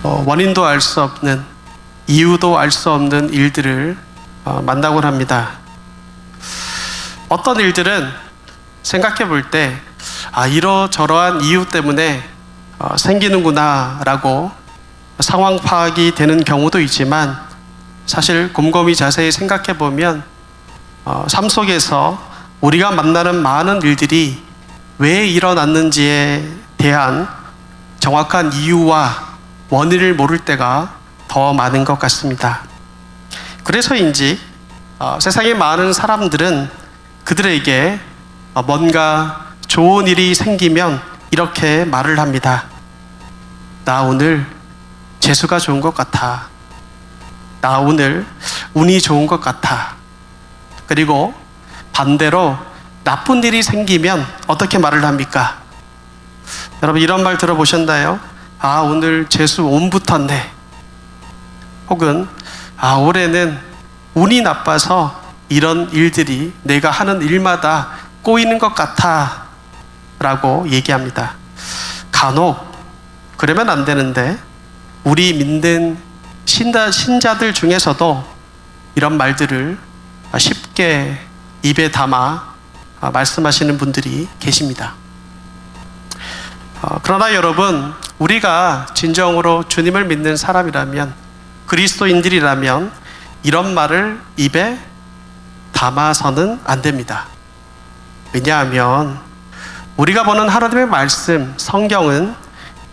원인도 알 수 없는, 이유도 알 수 없는 일들을 만나곤 합니다. 어떤 일들은 생각해 볼 때 이러저러한 이유 때문에 생기는구나 라고 상황 파악이 되는 경우도 있지만, 사실 곰곰이 자세히 생각해 보면 삶 속에서 우리가 만나는 많은 일들이 왜 일어났는지에 대한 정확한 이유와 원인을 모를 때가 더 많은 것 같습니다. 그래서인지 세상의 많은 사람들은 그들에게 뭔가 좋은 일이 생기면 이렇게 말을 합니다. 나 오늘 재수가 좋은 것 같아. 나 오늘 운이 좋은 것 같아. 그리고 반대로 나쁜 일이 생기면 어떻게 말을 합니까? 여러분, 이런 말 들어보셨나요? 오늘 재수 온 붙었네. 혹은 올해는 운이 나빠서 이런 일들이 내가 하는 일마다 꼬이는 것 같아 라고 얘기합니다. 간혹 그러면 안 되는데, 우리 믿는 신자들 중에서도 이런 말들을 쉽게 입에 담아 말씀하시는 분들이 계십니다. 그러나 여러분, 우리가 진정으로 주님을 믿는 사람이라면, 그리스도인들이라면 이런 말을 입에 담아서는 안 됩니다. 왜냐하면 우리가 보는 하나님의 말씀, 성경은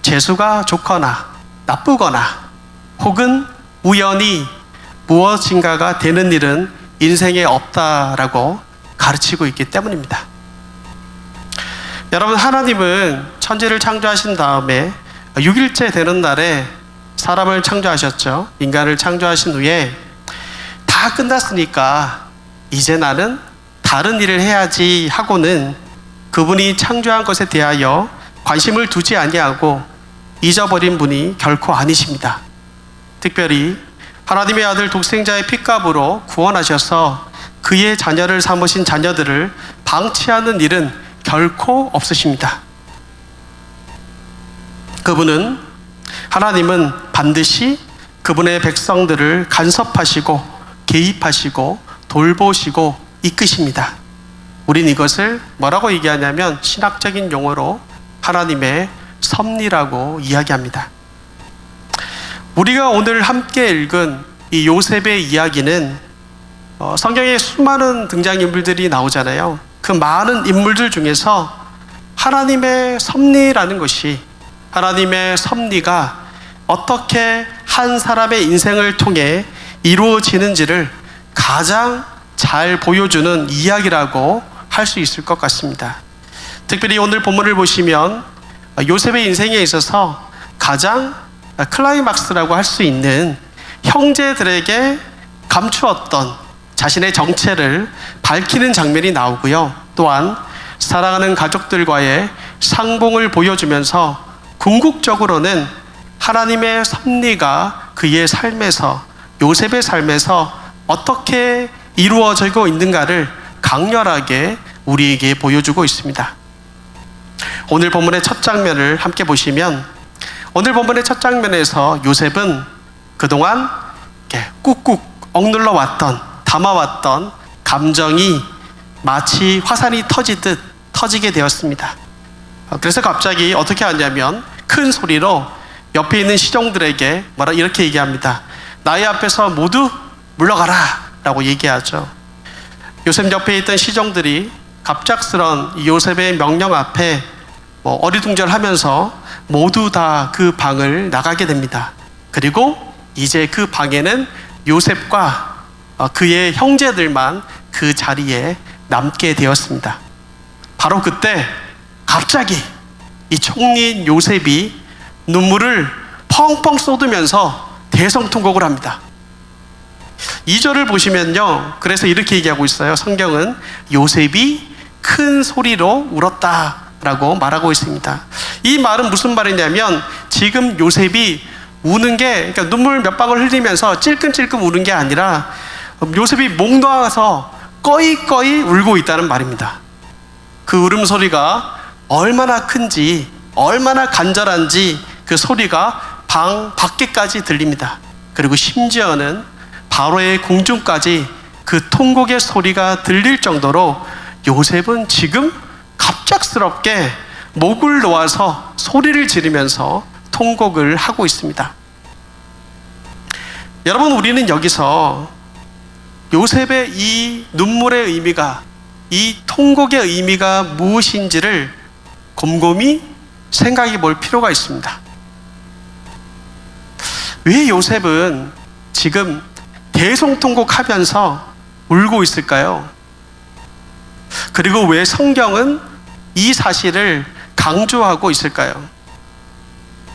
재수가 좋거나 나쁘거나 혹은 우연히 무엇인가가 되는 일은 인생에 없다라고 가르치고 있기 때문입니다. 여러분, 하나님은 천지를 창조하신 다음에 6일째 되는 날에 사람을 창조하셨죠. 인간을 창조하신 후에 다 끝났으니까 이제 나는 다른 일을 해야지 하고는 그분이 창조한 것에 대하여 관심을 두지 아니하고 잊어버린 분이 결코 아니십니다. 특별히 하나님의 아들 독생자의 핏값으로 구원하셔서 그의 자녀를 삼으신 자녀들을 방치하는 일은 결코 없으십니다. 하나님은 반드시 그분의 백성들을 간섭하시고 개입하시고 돌보시고 이끄십니다. 우린 이것을 뭐라고 얘기하냐면, 신학적인 용어로 하나님의 섭리라고 이야기합니다. 우리가 오늘 함께 읽은 이 요셉의 이야기는 성경에 수많은 등장인물들이 나오잖아요. 그 많은 인물들 중에서 하나님의 섭리라는 것이, 하나님의 섭리가 어떻게 한 사람의 인생을 통해 이루어지는지를 가장 잘 보여주는 이야기라고 할 수 있을 것 같습니다. 특별히 오늘 본문을 보시면 요셉의 인생에 있어서 가장 클라이막스라고 할 수 있는 형제들에게 감추었던 자신의 정체를 밝히는 장면이 나오고요. 또한 사랑하는 가족들과의 상봉을 보여주면서 궁극적으로는 하나님의 섭리가 그의 삶에서, 요셉의 삶에서 어떻게 이루어지고 있는가를 강렬하게 우리에게 보여주고 있습니다. 오늘 본문의 첫 장면을 함께 보시면, 오늘 본문의 첫 장면에서 요셉은 그동안 꾹꾹 억눌러 왔던, 담아왔던 감정이 마치 화산이 터지듯 터지게 되었습니다. 그래서 갑자기 어떻게 하냐면 큰 소리로 옆에 있는 시종들에게 이렇게 얘기합니다. 나의 앞에서 모두 물러가라 라고 얘기하죠. 요셉 옆에 있던 시종들이 갑작스런 요셉의 명령 앞에 어리둥절하면서 모두 다 그 방을 나가게 됩니다. 그리고 이제 그 방에는 요셉과 그의 형제들만 그 자리에 남게 되었습니다. 바로 그때 갑자기 이 총리인 요셉이 눈물을 펑펑 쏟으면서 대성통곡을 합니다. 2절을 보시면요, 그래서 이렇게 얘기하고 있어요. 성경은 요셉이 큰 소리로 울었다라고 말하고 있습니다. 이 말은 무슨 말이냐면, 지금 요셉이 우는 게, 그러니까 눈물 몇 방울 흘리면서 찔끔찔끔 우는 게 아니라 요셉이 목 놓아서 꺼이꺼이 울고 있다는 말입니다. 그 울음소리가 얼마나 큰지, 얼마나 간절한지 그 소리가 방 밖에까지 들립니다. 그리고 심지어는 바로의 궁중까지 그 통곡의 소리가 들릴 정도로 요셉은 지금 갑작스럽게 목을 놓아서 소리를 지르면서 통곡을 하고 있습니다. 여러분, 우리는 여기서 요셉의 이 눈물의 의미가, 이 통곡의 의미가 무엇인지를 곰곰이 생각해 볼 필요가 있습니다. 왜 요셉은 지금 대성통곡하면서 울고 있을까요? 그리고 왜 성경은 이 사실을 강조하고 있을까요?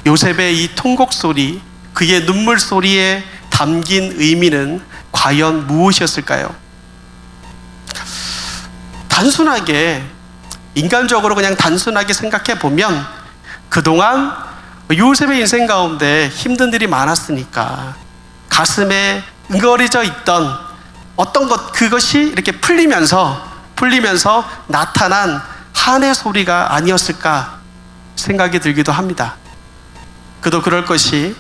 요셉의 이 통곡 소리, 그의 눈물 소리에 담긴 의미는 과연 무엇이었을까요? 단순하게, 인간적으로 그냥 단순하게 생각해 보면 그동안 요셉의 인생 가운데 힘든 일이 많았으니까 가슴에 응어리져 있던 어떤 것, 그것이 이렇게 풀리면서 나타난 한의 소리가 아니었을까 생각이 들기도 합니다. 그도 그럴 것이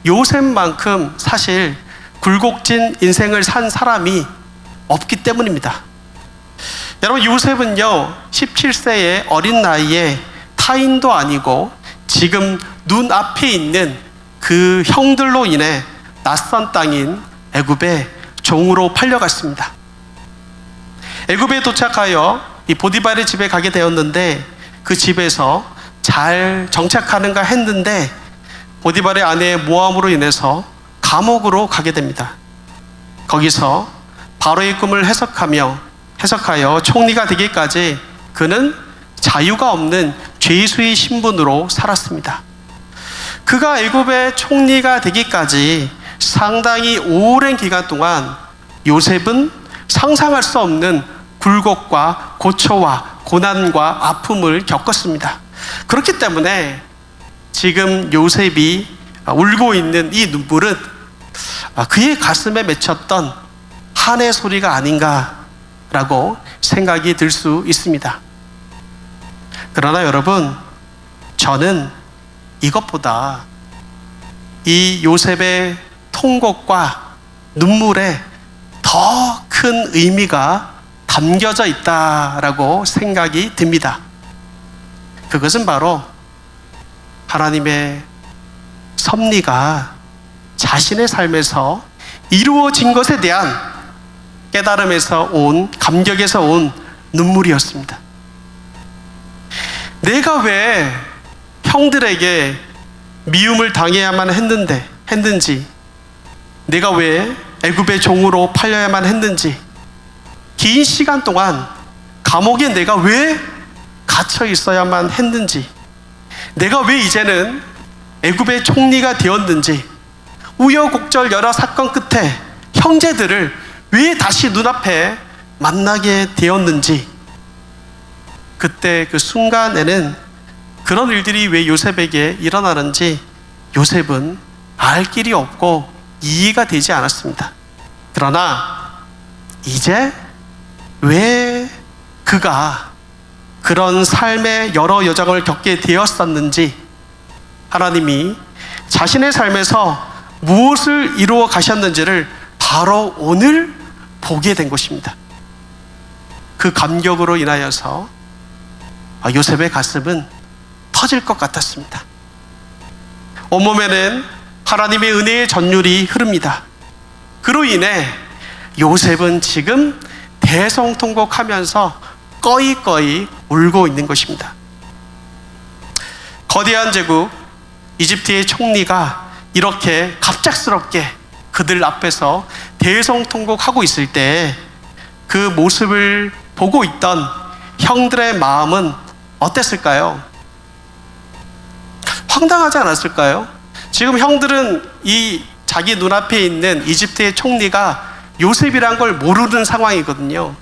요셉만큼 사실 굴곡진 인생을 산 사람이 없기 때문입니다. 여러분, 요셉은요 17세의 어린 나이에 타인도 아니고 지금 눈앞에 있는 그 형들로 인해 낯선 땅인 애굽에 종으로 팔려갔습니다. 애굽에 도착하여 이 보디발의 집에 가게 되었는데, 그 집에서 잘 정착하는가 했는데 보디발의 아내의 모함으로 인해서 감옥으로 가게 됩니다. 거기서 바로의 꿈을 해석하여 총리가 되기까지 그는 자유가 없는 죄수의 신분으로 살았습니다. 그가 애굽의 총리가 되기까지 상당히 오랜 기간 동안 요셉은 상상할 수 없는 굴곡과 고초와 고난과 아픔을 겪었습니다. 그렇기 때문에 지금 요셉이 울고 있는 이 눈물은 그의 가슴에 맺혔던 한의 소리가 아닌가라고 생각이 들 수 있습니다. 그러나 여러분, 저는 이것보다 이 요셉의 통곡과 눈물에 더 큰 의미가 담겨져 있다라고 생각이 듭니다. 그것은 바로 하나님의 섭리가 자신의 삶에서 이루어진 것에 대한 깨달음에서 온, 감격에서 온 눈물이었습니다. 내가 왜 형들에게 미움을 당해야만 했는지, 내가 왜 애굽의 종으로 팔려야만 했는지, 긴 시간 동안 감옥에 내가 왜 갇혀 있어야만 했는지, 내가 왜 이제는 애굽의 총리가 되었는지, 우여곡절 여러 사건 끝에 형제들을 왜 다시 눈앞에 만나게 되었는지, 그때 그 순간에는 그런 일들이 왜 요셉에게 일어나는지 요셉은 알 길이 없고 이해가 되지 않았습니다. 그러나 이제 왜 그가 그런 삶의 여러 여정을 겪게 되었었는지, 하나님이 자신의 삶에서 무엇을 이루어 가셨는지를 바로 오늘 보게 된 것입니다. 그 감격으로 인하여서 요셉의 가슴은 터질 것 같았습니다. 온몸에는 하나님의 은혜의 전율이 흐릅니다. 그로 인해 요셉은 지금 대성통곡하면서 꺼이꺼이 울고 있는 것입니다. 거대한 제국 이집트의 총리가 이렇게 갑작스럽게 그들 앞에서 대성통곡하고 있을 때 그 모습을 보고 있던 형들의 마음은 어땠을까요? 황당하지 않았을까요? 지금 형들은 이 자기 눈앞에 있는 이집트의 총리가 요셉이란 걸 모르는 상황이거든요.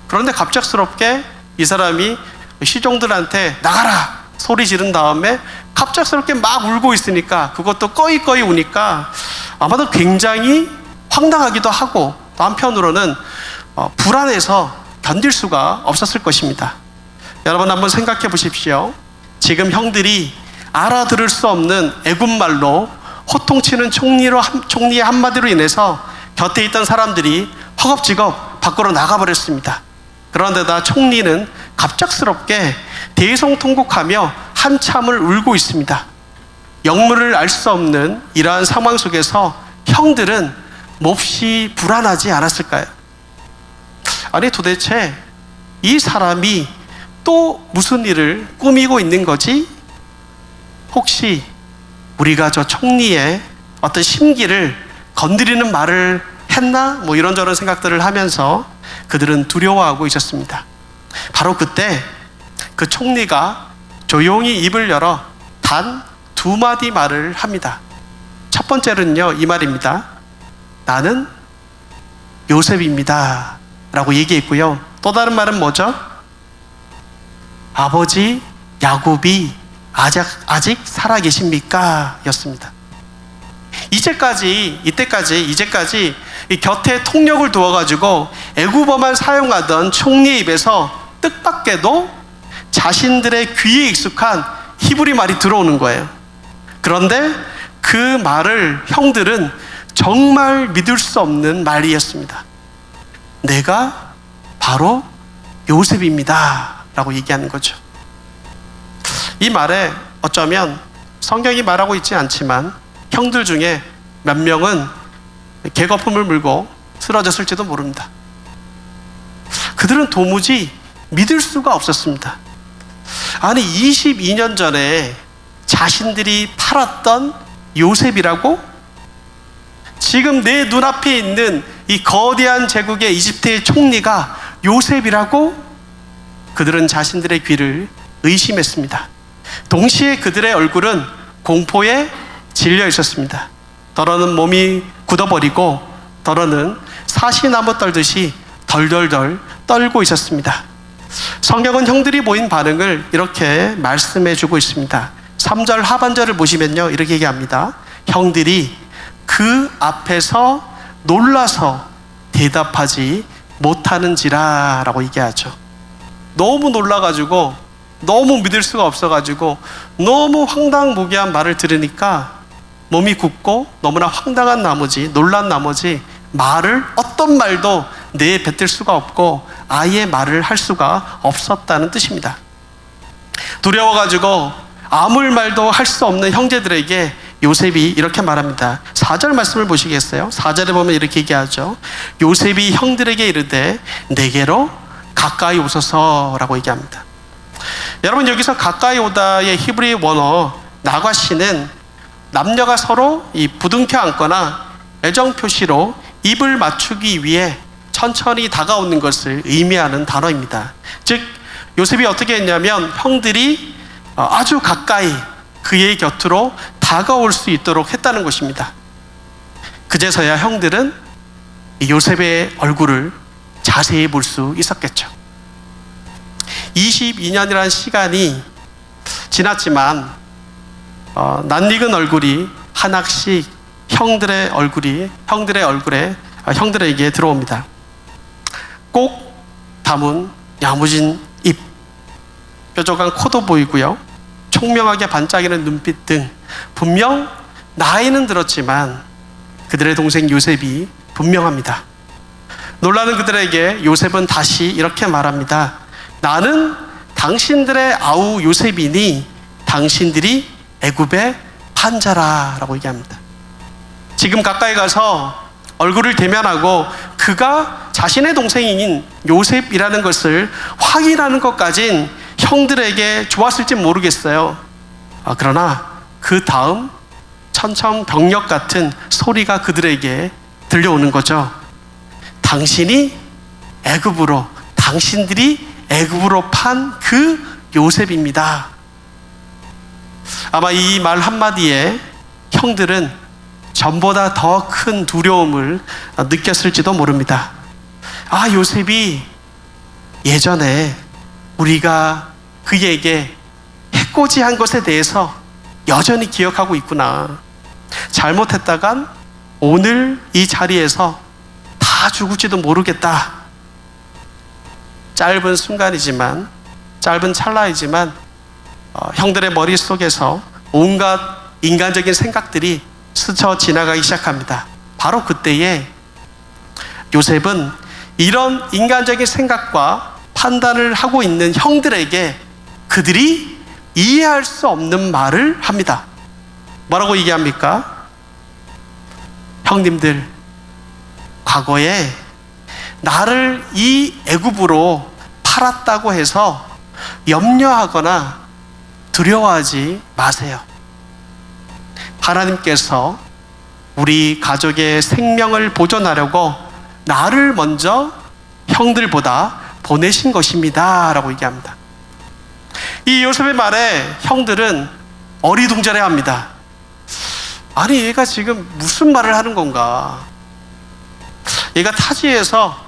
그런데 갑작스럽게 이 사람이 시종들한테 나가라 소리 지른 다음에 갑작스럽게 막 울고 있으니까, 그것도 꺼이꺼이 우니까 아마도 굉장히 황당하기도 하고 또 한편으로는 불안해서 견딜 수가 없었을 것입니다. 여러분, 한번 생각해 보십시오. 지금 형들이 알아들을 수 없는 애굽말로 호통치는 총리의 한마디로 인해서 곁에 있던 사람들이 허겁지겁 밖으로 나가버렸습니다. 그런데다 총리는 갑작스럽게 대성통곡하며 한참을 울고 있습니다. 영문을 알 수 없는 이러한 상황 속에서 형들은 몹시 불안하지 않았을까요? 아니 도대체 이 사람이 또 무슨 일을 꾸미고 있는 거지? 혹시 우리가 저 총리의 어떤 심기를 건드리는 말을 했나? 뭐 이런저런 생각들을 하면서 그들은 두려워하고 있었습니다. 바로 그때 그 총리가 조용히 입을 열어 단 2마디 말을 합니다. 첫 번째는요, 이 말입니다. 나는 요셉입니다 라고 얘기했고요. 또 다른 말은 뭐죠? 아버지 야곱이 아직 살아계십니까? 였습니다. 이제까지 이 곁에 통역을 두어가지고 애굽어만 사용하던 총리의 입에서 뜻밖에도 자신들의 귀에 익숙한 히브리 말이 들어오는 거예요. 그런데 그 말을 형들은 정말 믿을 수 없는 말이었습니다. 내가 바로 요셉입니다 라고 얘기하는 거죠. 이 말에 어쩌면 성경이 말하고 있지 않지만 형들 중에 몇 명은 개거품을 물고 쓰러졌을지도 모릅니다. 그들은 도무지 믿을 수가 없었습니다. 아니 22년 전에 자신들이 팔았던 요셉이라고? 지금 내 눈앞에 있는 이 거대한 제국의 이집트의 총리가 요셉이라고? 그들은 자신들의 귀를 의심했습니다. 동시에 그들의 얼굴은 공포에 질려 있었습니다. 더러는 몸이 굳어버리고 더러는 사시나무 떨듯이 덜덜덜 떨고 있었습니다. 성경은 형들이 보인 반응을 이렇게 말씀해 주고 있습니다. 3절 하반절을 보시면요, 이렇게 얘기합니다. 형들이 그 앞에서 놀라서 대답하지 못하는지라 라고 얘기하죠. 너무 놀라가지고 너무 믿을 수가 없어가지고 너무 황당무계한 말을 들으니까 몸이 굳고 너무나 황당한 나머지, 놀란 나머지 말을 어떤 말도 내뱉을 수가 없고 아예 말을 할 수가 없었다는 뜻입니다. 두려워가지고 아무 말도 할 수 없는 형제들에게 요셉이 이렇게 말합니다. 4절 말씀을 보시겠어요? 4절에 보면 이렇게 얘기하죠. 요셉이 형들에게 이르되 내게로 가까이 오소서라고 얘기합니다. 여러분, 여기서 가까이 오다의 히브리 원어 나과시는 남녀가 서로 이 부둥켜 안거나 애정 표시로 입을 맞추기 위해 천천히 다가오는 것을 의미하는 단어입니다. 즉 요셉이 어떻게 했냐면 형들이 아주 가까이 그의 곁으로 다가올 수 있도록 했다는 것입니다. 그제서야 형들은 요셉의 얼굴을 자세히 볼 수 있었겠죠. 22년이라는 시간이 지났지만 낯익은 얼굴이 하나씩 형들에게 들어옵니다. 꼭 담은 야무진 입, 뾰족한 코도 보이고요. 총명하게 반짝이는 눈빛 등 분명 나이는 들었지만 그들의 동생 요셉이 분명합니다. 놀라는 그들에게 요셉은 다시 이렇게 말합니다. 나는 당신들의 아우 요셉이니 당신들이 애굽의 판자라 라고 얘기합니다. 지금 가까이 가서 얼굴을 대면하고 그가 자신의 동생인 요셉이라는 것을 확인하는 것까진 형들에게 좋았을지 모르겠어요. 그러나 그 다음 천천벽력 같은 소리가 그들에게 들려오는 거죠. 당신들이 애굽으로 판 그 요셉입니다. 아마 이 말 한마디에 형들은 전보다 더 큰 두려움을 느꼈을지도 모릅니다. 요셉이 예전에 우리가 그에게 해코지한 것에 대해서 여전히 기억하고 있구나. 잘못했다간 오늘 이 자리에서 다 죽을지도 모르겠다. 짧은 순간이지만, 짧은 찰나이지만 형들의 머릿속에서 온갖 인간적인 생각들이 스쳐 지나가기 시작합니다. 바로 그때에 요셉은 이런 인간적인 생각과 판단을 하고 있는 형들에게 그들이 이해할 수 없는 말을 합니다. 뭐라고 얘기합니까? 형님들, 과거에 나를 이 애굽으로 팔았다고 해서 염려하거나 두려워하지 마세요. 하나님께서 우리 가족의 생명을 보존하려고 나를 먼저 형들보다 보내신 것입니다 라고 얘기합니다. 이 요셉의 말에 형들은 어리둥절해합니다. 아니, 얘가 지금 무슨 말을 하는 건가? 얘가 타지에서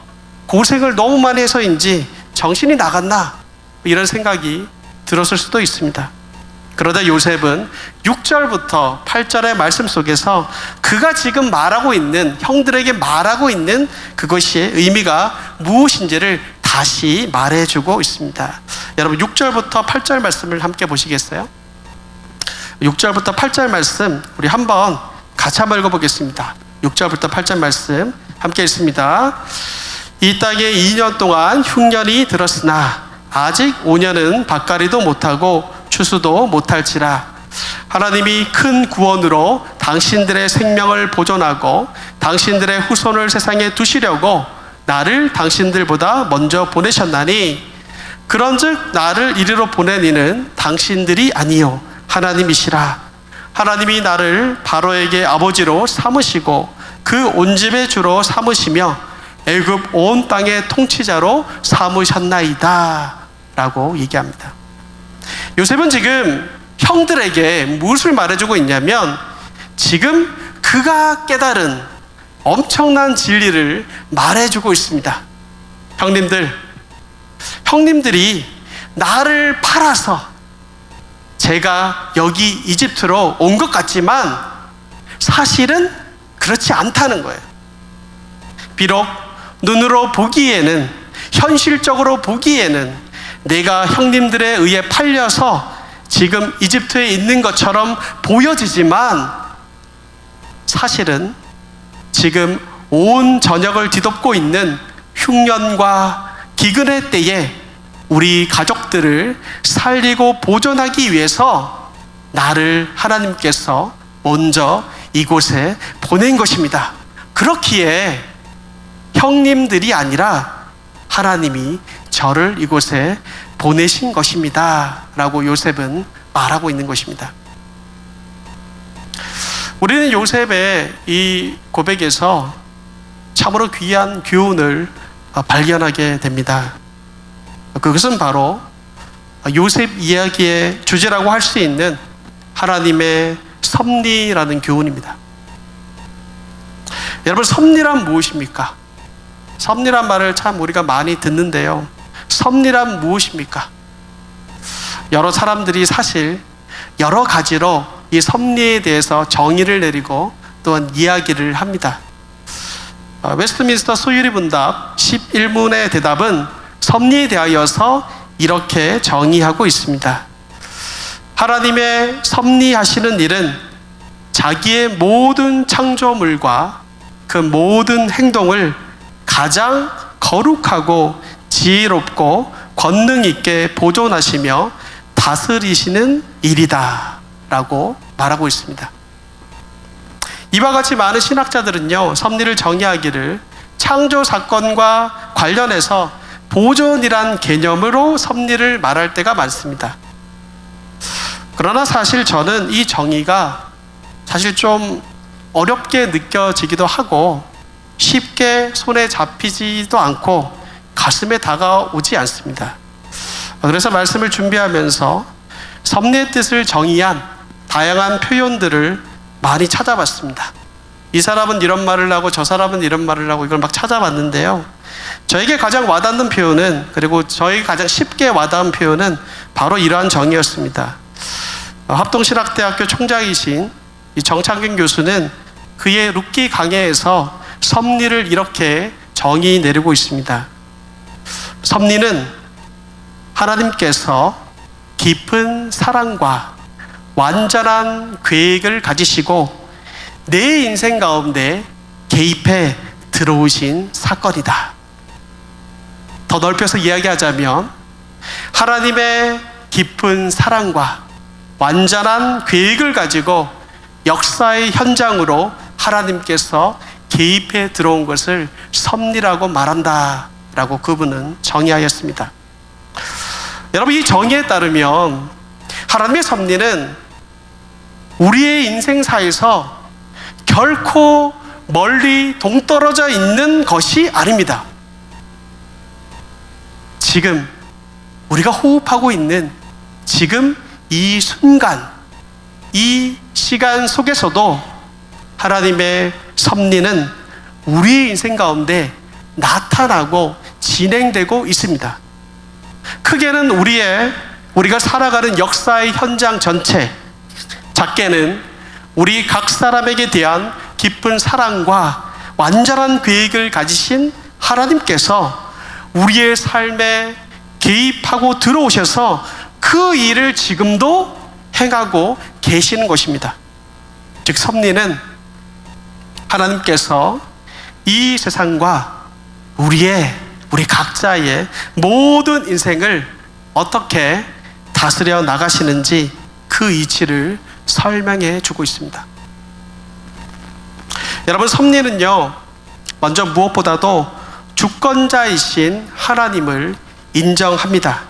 고생을 너무 많이 해서인지 정신이 나갔나? 이런 생각이 들었을 수도 있습니다. 그러다 요셉은 6절부터 8절의 말씀 속에서 그가 지금 말하고 있는, 형들에게 말하고 있는 그것이 의미가 무엇인지를 다시 말해주고 있습니다. 여러분 6절부터 8절 말씀을 함께 보시겠어요? 6절부터 8절 말씀 우리 한번 같이 한번 읽어보겠습니다. 6절부터 8절 말씀 함께 읽습니다. 이 땅에 2년 동안 흉년이 들었으나 아직 5년은 밭갈이도 못하고 추수도 못할지라. 하나님이 큰 구원으로 당신들의 생명을 보존하고 당신들의 후손을 세상에 두시려고 나를 당신들보다 먼저 보내셨나니 그런즉 나를 이리로 보낸 이는 당신들이 아니요 하나님이시라. 하나님이 나를 바로에게 아버지로 삼으시고 그 온 집의 주로 삼으시며 애굽 온 땅의 통치자로 삼으셨나이다 라고 얘기합니다. 요셉은 지금 형들에게 무엇을 말해주고 있냐면 지금 그가 깨달은 엄청난 진리를 말해주고 있습니다. 형님들이 나를 팔아서 제가 여기 이집트로 온 것 같지만 사실은 그렇지 않다는 거예요. 비록 눈으로 보기에는, 현실적으로 보기에는 내가 형님들에 의해 팔려서 지금 이집트에 있는 것처럼 보여지지만 사실은 지금 온 전역을 뒤덮고 있는 흉년과 기근의 때에 우리 가족들을 살리고 보존하기 위해서 나를 하나님께서 먼저 이곳에 보낸 것입니다. 그렇기에 형님들이 아니라 하나님이 저를 이곳에 보내신 것입니다 라고 요셉은 말하고 있는 것입니다. 우리는 요셉의 이 고백에서 참으로 귀한 교훈을 발견하게 됩니다. 그것은 바로 요셉 이야기의 주제라고 할 수 있는 하나님의 섭리라는 교훈입니다. 여러분, 섭리란 무엇입니까? 섭리란 말을 참 우리가 많이 듣는데요. 섭리란 무엇입니까? 여러 사람들이 사실 여러 가지로 이 섭리에 대해서 정의를 내리고 또한 이야기를 합니다. 웨스트민스터 소유리 문답 11문의 대답은 섭리에 대하여서 이렇게 정의하고 있습니다. 하나님의 섭리하시는 일은 자기의 모든 창조물과 그 모든 행동을 가장 거룩하고 지혜롭고 권능 있게 보존하시며 다스리시는 일이다 라고 말하고 있습니다. 이와 같이 많은 신학자들은요, 섭리를 정의하기를 창조 사건과 관련해서 보존이란 개념으로 섭리를 말할 때가 많습니다. 그러나 사실 저는 이 정의가 사실 좀 어렵게 느껴지기도 하고 쉽게 손에 잡히지도 않고 가슴에 다가오지 않습니다. 그래서 말씀을 준비하면서 섭리의 뜻을 정의한 다양한 표현들을 많이 찾아봤습니다. 이 사람은 이런 말을 하고 저 사람은 이런 말을 하고 이걸 막 찾아봤는데요. 저에게 가장 와닿는 표현은, 그리고 저에게 가장 쉽게 와닿은 표현은 바로 이러한 정의였습니다. 합동신학대학교 총장이신 이 정창균 교수는 그의 룻기 강해에서 섭리를 이렇게 정의 내리고 있습니다. 섭리는 하나님께서 깊은 사랑과 완전한 계획을 가지시고 내 인생 가운데 개입해 들어오신 사건이다. 더 넓혀서 이야기하자면 하나님의 깊은 사랑과 완전한 계획을 가지고 역사의 현장으로 하나님께서 개입해 들어온 것을 섭리라고 말한다 라고 그분은 정의하였습니다. 여러분, 이 정의에 따르면 하나님의 섭리는 우리의 인생사에서 결코 멀리 동떨어져 있는 것이 아닙니다. 지금 우리가 호흡하고 있는 지금 이 순간, 이 시간 속에서도 하나님의 섭리는 우리의 인생 가운데 나타나고 진행되고 있습니다. 크게는 우리가 살아가는 역사의 현장 전체, 작게는 우리 각 사람에게 대한 깊은 사랑과 완전한 계획을 가지신 하나님께서 우리의 삶에 개입하고 들어오셔서 그 일을 지금도 행하고 계시는 것입니다. 즉 섭리는 하나님께서 이 세상과 우리 각자의 모든 인생을 어떻게 다스려 나가시는지 그 이치를 설명해 주고 있습니다. 여러분, 섭리는요, 먼저 무엇보다도 주권자이신 하나님을 인정합니다.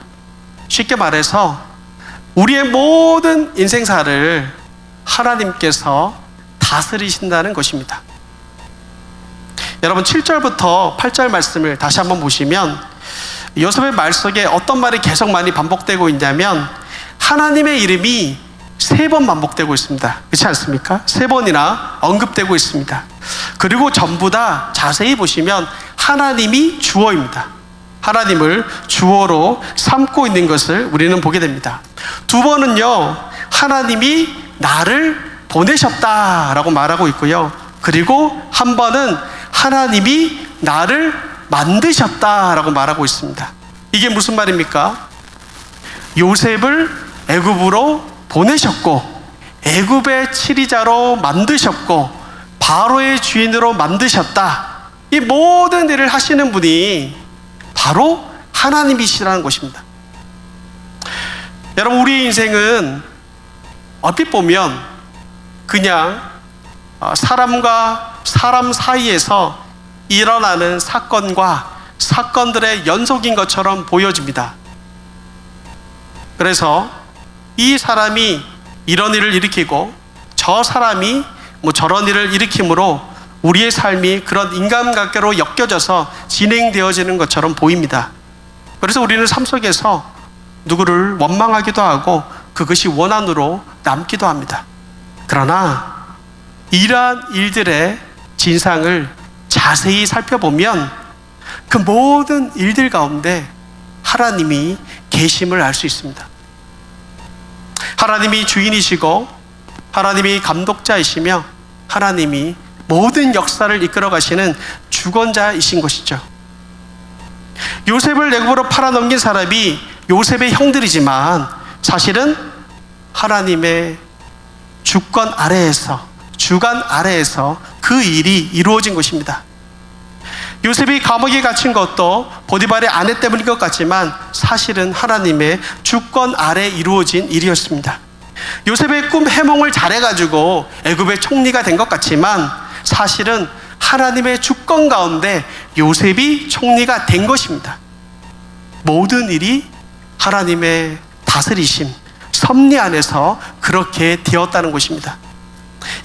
쉽게 말해서 우리의 모든 인생사를 하나님께서 다스리신다는 것입니다. 여러분, 7절부터 8절 말씀을 다시 한번 보시면 요셉의 말 속에 어떤 말이 계속 많이 반복되고 있냐면 하나님의 이름이 3번 반복되고 있습니다. 그렇지 않습니까? 3번이나 언급되고 있습니다. 그리고 전부 다 자세히 보시면 하나님이 주어입니다. 하나님을 주어로 삼고 있는 것을 우리는 보게 됩니다. 2번은요, 하나님이 나를 보내셨다라고 말하고 있고요. 그리고 한 번은 하나님이 나를 만드셨다라고 말하고 있습니다. 이게 무슨 말입니까? 요셉을 애굽으로 보내셨고 애굽의 치리자로 만드셨고 바로의 주인으로 만드셨다. 이 모든 일을 하시는 분이 바로 하나님이시라는 것입니다. 여러분, 우리의 인생은 얼핏 보면 그냥 사람과 사람 사이에서 일어나는 사건과 사건들의 연속인 것처럼 보여집니다. 그래서 이 사람이 이런 일을 일으키고 저 사람이 저런 일을 일으킴으로 우리의 삶이 그런 인간관계로 엮여져서 진행되어지는 것처럼 보입니다. 그래서 우리는 삶 속에서 누구를 원망하기도 하고 그것이 원한으로 남기도 합니다. 그러나 이러한 일들의 진상을 자세히 살펴보면 그 모든 일들 가운데 하나님이 계심을 알 수 있습니다. 하나님이 주인이시고 하나님이 감독자이시며 하나님이 모든 역사를 이끌어 가시는 주권자이신 것이죠. 요셉을 애굽으로 팔아넘긴 사람이 요셉의 형들이지만 사실은 하나님의 주권 아래에서, 주관 아래에서 그 일이 이루어진 것입니다. 요셉이 감옥에 갇힌 것도 보디발의 아내 때문인 것 같지만 사실은 하나님의 주권 아래 이루어진 일이었습니다. 요셉의 꿈 해몽을 잘해가지고 애굽의 총리가 된 것 같지만 사실은 하나님의 주권 가운데 요셉이 총리가 된 것입니다. 모든 일이 하나님의 다스리심, 섭리 안에서 그렇게 되었다는 것입니다.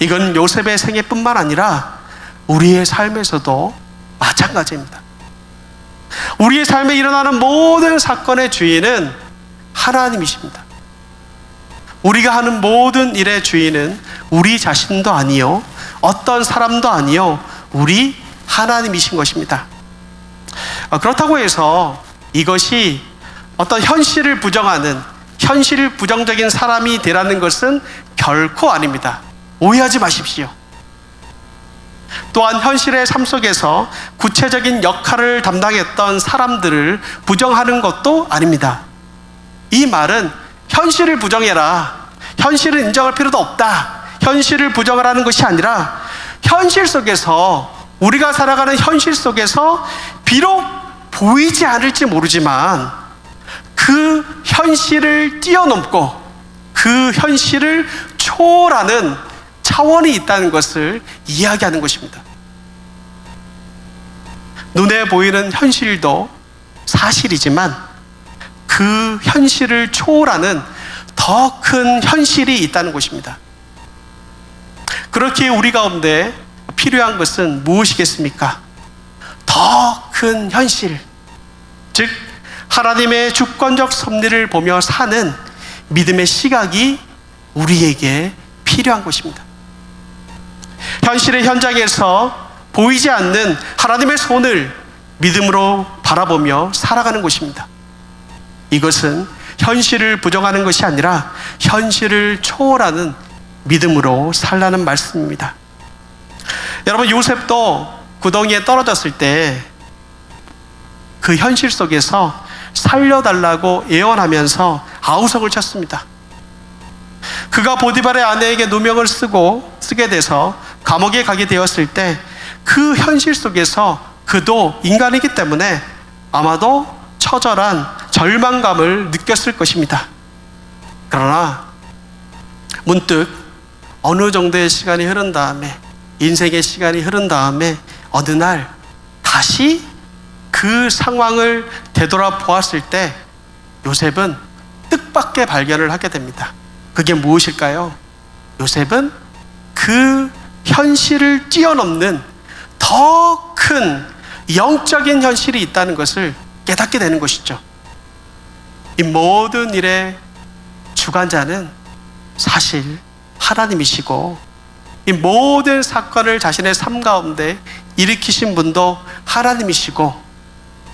이건 요셉의 생애뿐만 아니라 우리의 삶에서도 마찬가지입니다. 우리의 삶에 일어나는 모든 사건의 주인은 하나님이십니다. 우리가 하는 모든 일의 주인은 우리 자신도 아니요, 어떤 사람도 아니요, 우리 하나님이신 것입니다. 그렇다고 해서 이것이 어떤 현실을 부정하는, 현실 부정적인 사람이 되라는 것은 결코 아닙니다. 오해하지 마십시오. 또한 현실의 삶 속에서 구체적인 역할을 담당했던 사람들을 부정하는 것도 아닙니다. 이 말은 현실을 부정해라, 현실을 인정할 필요도 없다, 현실을 부정하라는 것이 아니라 현실 속에서, 우리가 살아가는 현실 속에서 비록 보이지 않을지 모르지만 그 현실을 뛰어넘고 그 현실을 초월하는 차원이 있다는 것을 이야기하는 것입니다. 눈에 보이는 현실도 사실이지만 그 현실을 초월하는 더 큰 현실이 있다는 것입니다. 그렇기에 우리 가운데 필요한 것은 무엇이겠습니까? 더 큰 현실, 즉 하나님의 주권적 섭리를 보며 사는 믿음의 시각이 우리에게 필요한 것입니다. 현실의 현장에서 보이지 않는 하나님의 손을 믿음으로 바라보며 살아가는 것입니다. 이것은 현실을 부정하는 것이 아니라 현실을 초월하는 믿음으로 살라는 말씀입니다. 여러분, 요셉도 구덩이에 떨어졌을 때 그 현실 속에서 살려달라고 애원하면서 아우성을 쳤습니다. 그가 보디발의 아내에게 누명을 쓰게 돼서 감옥에 가게 되었을 때 그 현실 속에서 그도 인간이기 때문에 아마도 처절한 절망감을 느꼈을 것입니다. 그러나 문득 어느 정도의 시간이 흐른 다음에, 인생의 시간이 흐른 다음에 어느 날 다시 그 상황을 되돌아보았을 때 요셉은 뜻밖의 발견을 하게 됩니다. 그게 무엇일까요? 요셉은 그 현실을 뛰어넘는 더 큰 영적인 현실이 있다는 것을 깨닫게 되는 것이죠. 이 모든 일의 주관자는 사실 하나님이시고, 이 모든 사건을 자신의 삶 가운데 일으키신 분도 하나님이시고,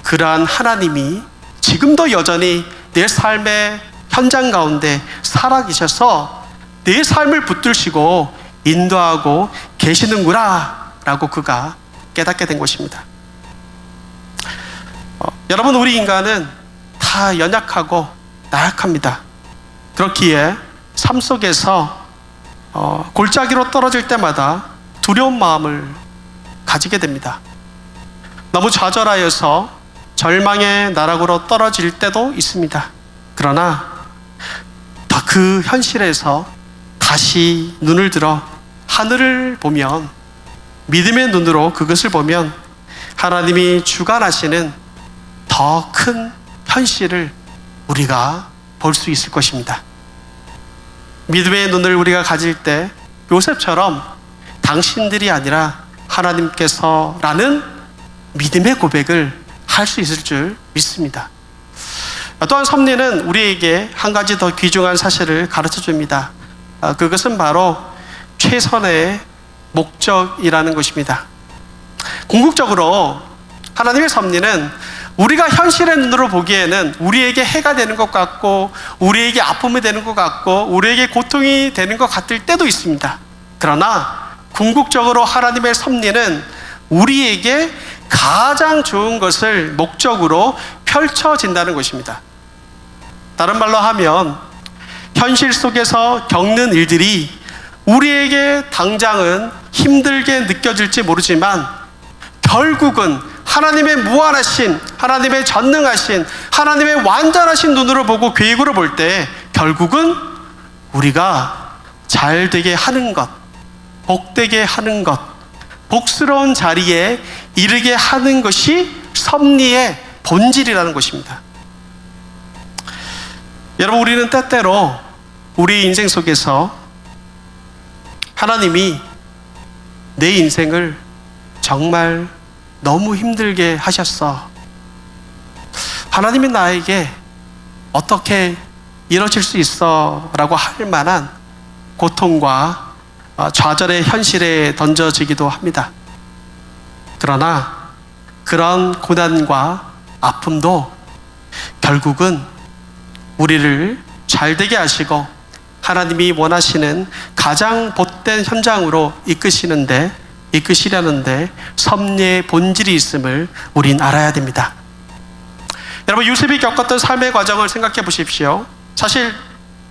그러한 하나님이 지금도 여전히 내 삶의 현장 가운데 살아계셔서 내 삶을 붙들시고 인도하고 계시는구나 라고 그가 깨닫게 된 것입니다. 여러분, 우리 인간은 다 연약하고 나약합니다. 그렇기에 삶 속에서 골짜기로 떨어질 때마다 두려운 마음을 가지게 됩니다. 너무 좌절하여서 절망의 나락으로 떨어질 때도 있습니다. 그러나 그 현실에서 다시 눈을 들어 하늘을 보면, 믿음의 눈으로 그것을 보면 하나님이 주관하시는 더 큰 현실을 우리가 볼 수 있을 것입니다. 믿음의 눈을 우리가 가질 때 요셉처럼 당신들이 아니라 하나님께서라는 믿음의 고백을 할 수 있을 줄 믿습니다. 또한 섭리는 우리에게 한 가지 더 귀중한 사실을 가르쳐 줍니다. 그것은 바로 최선의 목적이라는 것입니다. 궁극적으로 하나님의 섭리는 우리가 현실의 눈으로 보기에는 우리에게 해가 되는 것 같고, 우리에게 아픔이 되는 것 같고, 우리에게 고통이 되는 것 같을 때도 있습니다. 그러나 궁극적으로 하나님의 섭리는 우리에게 가장 좋은 것을 목적으로 펼쳐진다는 것입니다. 다른 말로 하면 현실 속에서 겪는 일들이 우리에게 당장은 힘들게 느껴질지 모르지만 결국은 하나님의 무한하신, 하나님의 전능하신, 하나님의 완전하신 눈으로 보고 계획으로 볼 때 결국은 우리가 잘 되게 하는 것, 복되게 하는 것, 복스러운 자리에 이르게 하는 것이 섭리의 본질이라는 것입니다. 여러분, 우리는 때때로 우리 인생 속에서 하나님이 내 인생을 정말 너무 힘들게 하셨어, 하나님이 나에게 어떻게 이러실 수 있어 라고 할 만한 고통과 좌절의 현실에 던져지기도 합니다. 그러나 그런 고난과 아픔도 결국은 우리를 잘되게 하시고 하나님이 원하시는 가장 복된 현장으로 이끄시려는데 섭리의 본질이 있음을 우린 알아야 됩니다. 여러분, 요셉이 겪었던 삶의 과정을 생각해 보십시오. 사실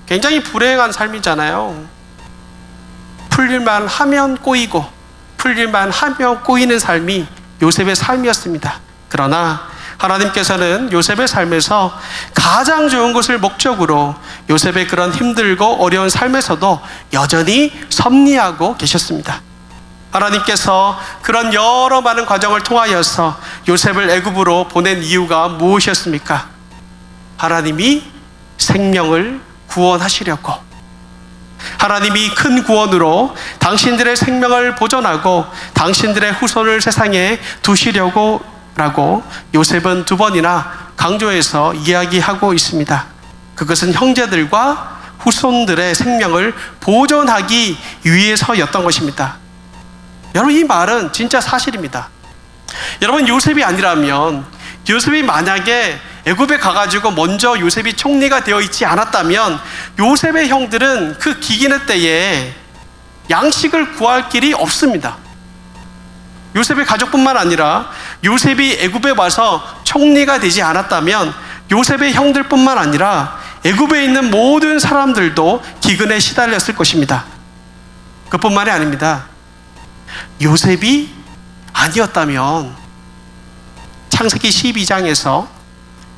굉장히 불행한 삶이잖아요. 풀릴만 하면 꼬이고, 베풀릴만 하며 꼬이는 삶이 요셉의 삶이었습니다. 그러나 하나님께서는 요셉의 삶에서 가장 좋은 것을 목적으로 요셉의 그런 힘들고 어려운 삶에서도 여전히 섭리하고 계셨습니다. 하나님께서 그런 여러 많은 과정을 통하여서 요셉을 애굽으로 보낸 이유가 무엇이었습니까? 하나님이 생명을 구원하시려고, 하나님이 큰 구원으로 당신들의 생명을 보존하고 당신들의 후손을 세상에 두시려고 라고 요셉은 두 번이나 강조해서 이야기하고 있습니다. 그것은 형제들과 후손들의 생명을 보존하기 위해서였던 것입니다. 여러분, 이 말은 진짜 사실입니다. 여러분, 요셉이 아니라면, 요셉이 만약에 애굽에 가가지고 먼저 요셉이 총리가 되어 있지 않았다면 요셉의 형들은 그 기근의 때에 양식을 구할 길이 없습니다. 요셉의 가족뿐만 아니라 요셉이 애굽에 와서 총리가 되지 않았다면 요셉의 형들뿐만 아니라 애굽에 있는 모든 사람들도 기근에 시달렸을 것입니다. 그뿐만이 아닙니다. 요셉이 아니었다면 창세기 12장에서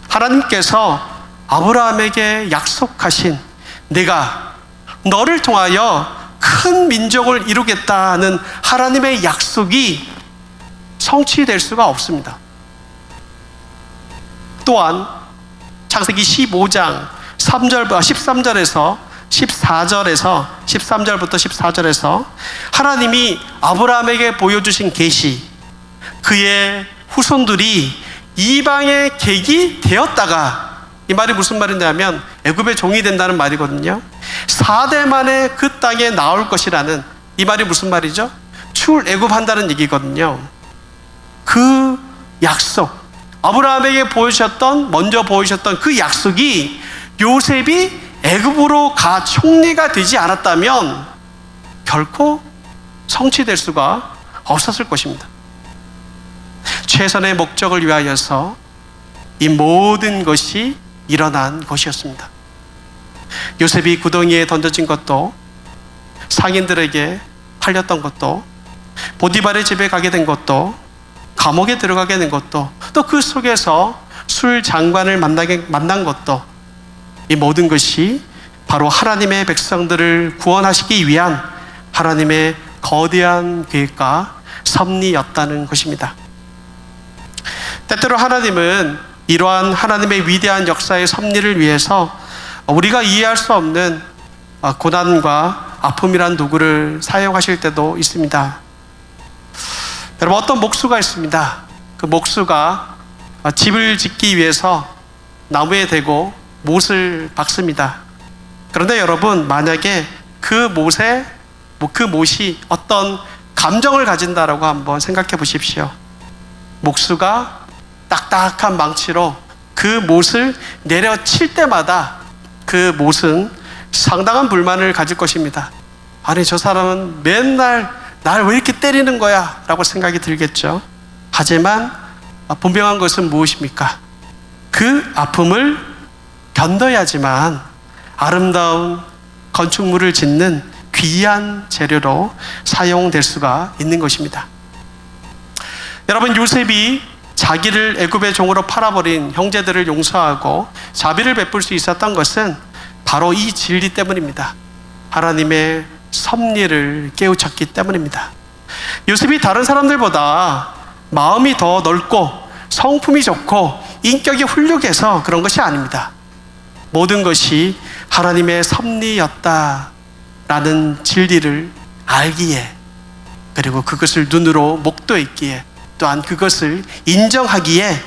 하나님께서 아브라함에게 약속하신 내가 너를 통하여 큰 민족을 이루겠다는 하나님의 약속이 성취될 수가 없습니다. 또한 창세기 15장 13절에서 13절부터 14절에서 하나님이 아브라함에게 보여주신 계시, 그의 후손들이 이방의 객이 되었다가, 이 말이 무슨 말이냐면 애굽의 종이 된다는 말이거든요. 4대 만에 그 땅에 나올 것이라는, 이 말이 무슨 말이죠? 출애굽한다는 얘기거든요. 그 약속, 아브라함에게 먼저 보여주셨던 그 약속이 요셉이 애굽으로 가 총리가 되지 않았다면 결코 성취될 수가 없었을 것입니다. 최선의 목적을 위하여서 이 모든 것이 일어난 것이었습니다. 요셉이 구덩이에 던져진 것도, 상인들에게 팔렸던 것도, 보디발의 집에 가게 된 것도, 감옥에 들어가게 된 것도, 또 그 속에서 술 장관을 만난 것도, 이 모든 것이 바로 하나님의 백성들을 구원하시기 위한 하나님의 거대한 계획과 섭리였다는 것입니다. 때때로 하나님은 이러한 하나님의 위대한 역사의 섭리를 위해서 우리가 이해할 수 없는 고난과 아픔이란 도구를 사용하실 때도 있습니다. 여러분, 어떤 목수가 있습니다. 그 목수가 집을 짓기 위해서 나무에 대고 못을 박습니다. 그런데 여러분, 만약에 그 못이 어떤 감정을 가진다라고 한번 생각해 보십시오. 목수가 딱딱한 망치로 그 못을 내려칠 때마다 그 못은 상당한 불만을 가질 것입니다. 아니, 저 사람은 맨날 날 왜 이렇게 때리는 거야? 라고 생각이 들겠죠. 하지만 분명한 것은 무엇입니까? 그 아픔을 견뎌야지만 아름다운 건축물을 짓는 귀한 재료로 사용될 수가 있는 것입니다. 여러분, 요셉이 자기를 애굽의 종으로 팔아버린 형제들을 용서하고 자비를 베풀 수 있었던 것은 바로 이 진리 때문입니다. 하나님의 섭리를 깨우쳤기 때문입니다. 요셉이 다른 사람들보다 마음이 더 넓고 성품이 좋고 인격이 훌륭해서 그런 것이 아닙니다. 모든 것이 하나님의 섭리였다라는 진리를 알기에, 그리고 그것을 눈으로 목도했기에, 또한 그것을 인정하기에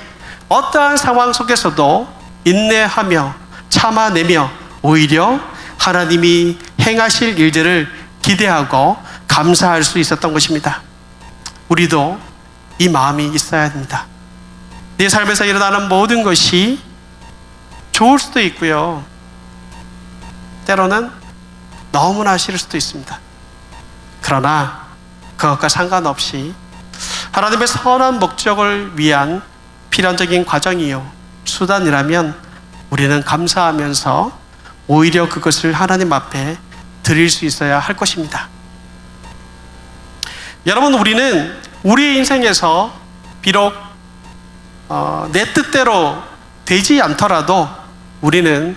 어떠한 상황 속에서도 인내하며 참아내며 오히려 하나님이 행하실 일들을 기대하고 감사할 수 있었던 것입니다. 우리도 이 마음이 있어야 합니다. 내 삶에서 일어나는 모든 것이 좋을 수도 있고요, 때로는 너무나 싫을 수도 있습니다. 그러나 그것과 상관없이 하나님의 선한 목적을 위한 필연적인 과정이요 수단이라면 우리는 감사하면서 오히려 그것을 하나님 앞에 드릴 수 있어야 할 것입니다. 여러분, 우리는 우리의 인생에서 비록 내 뜻대로 되지 않더라도 우리는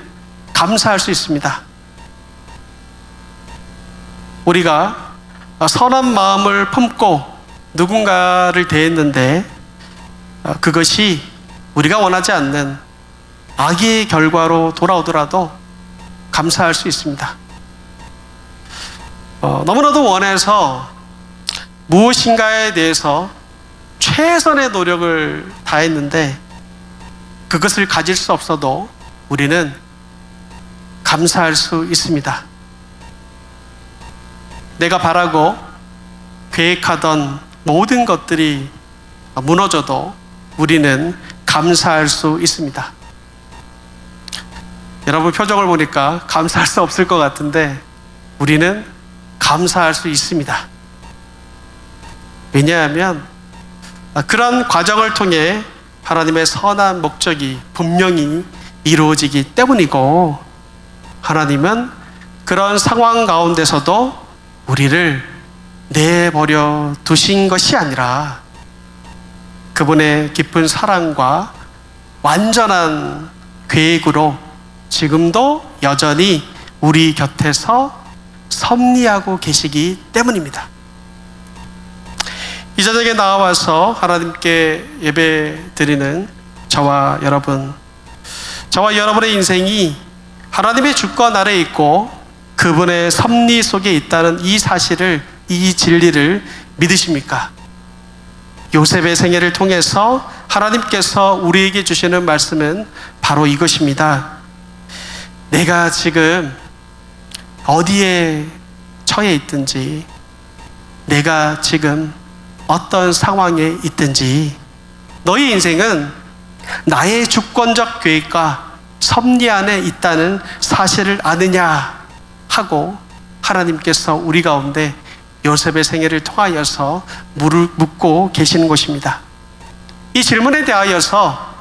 감사할 수 있습니다. 우리가 선한 마음을 품고 누군가를 대했는데 그것이 우리가 원하지 않는 악의 결과로 돌아오더라도 감사할 수 있습니다. 너무나도 원해서 무엇인가에 대해서 최선의 노력을 다했는데 그것을 가질 수 없어도 우리는 감사할 수 있습니다. 내가 바라고 계획하던 모든 것들이 무너져도 우리는 감사할 수 있습니다. 여러분 표정을 보니까 감사할 수 없을 것 같은데 우리는 감사할 수 있습니다. 왜냐하면 그런 과정을 통해 하나님의 선한 목적이 분명히 이루어지기 때문이고, 하나님은 그런 상황 가운데서도 우리를 내버려 두신 것이 아니라 그분의 깊은 사랑과 완전한 계획으로 지금도 여전히 우리 곁에서 섭리하고 계시기 때문입니다. 이 저녁에 나와서 하나님께 예배 드리는 저와 여러분의 인생이 하나님의 주권 아래에 있고 그분의 섭리 속에 있다는 이 사실을, 이 진리를 믿으십니까? 요셉의 생애를 통해서 하나님께서 우리에게 주시는 말씀은 바로 이것입니다. 내가 지금 어디에 처해 있든지, 내가 지금 어떤 상황에 있든지 너희 인생은 나의 주권적 계획과 섭리 안에 있다는 사실을 아느냐 하고 하나님께서 우리 가운데 요셉의 생애를 통하여서 묻고 계시는 것입니다. 이 질문에 대하여서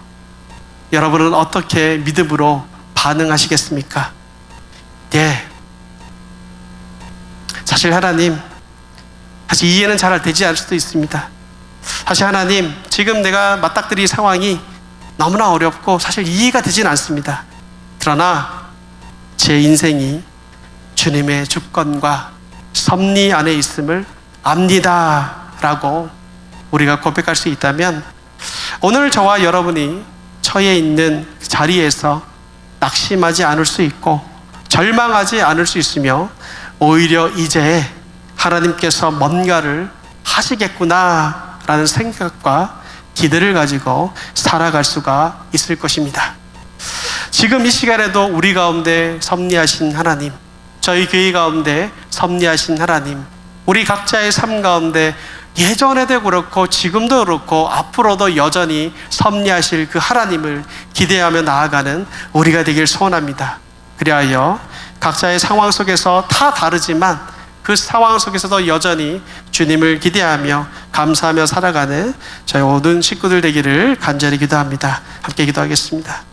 여러분은 어떻게 믿음으로 반응하시겠습니까? 네. 사실 이해는 잘 되지 않을 수도 있습니다. 사실 하나님, 지금 내가 맞닥뜨릴 상황이 너무나 어렵고 사실 이해가 되진 않습니다. 그러나 제 인생이 주님의 주권과 섭리 안에 있음을 압니다 라고 우리가 고백할 수 있다면, 오늘 저와 여러분이 처해 있는 자리에서 낙심하지 않을 수 있고 절망하지 않을 수 있으며, 오히려 이제 하나님께서 뭔가를 하시겠구나 라는 생각과 기대를 가지고 살아갈 수가 있을 것입니다. 지금 이 시간에도 우리 가운데 섭리하신 하나님, 저희 교회 가운데 섭리하신 하나님, 우리 각자의 삶 가운데 예전에도 그렇고 지금도 그렇고 앞으로도 여전히 섭리하실 그 하나님을 기대하며 나아가는 우리가 되길 소원합니다. 그리하여 각자의 상황 속에서 다 다르지만 그 상황 속에서도 여전히 주님을 기대하며 감사하며 살아가는 저희 모든 식구들 되기를 간절히 기도합니다. 함께 기도하겠습니다.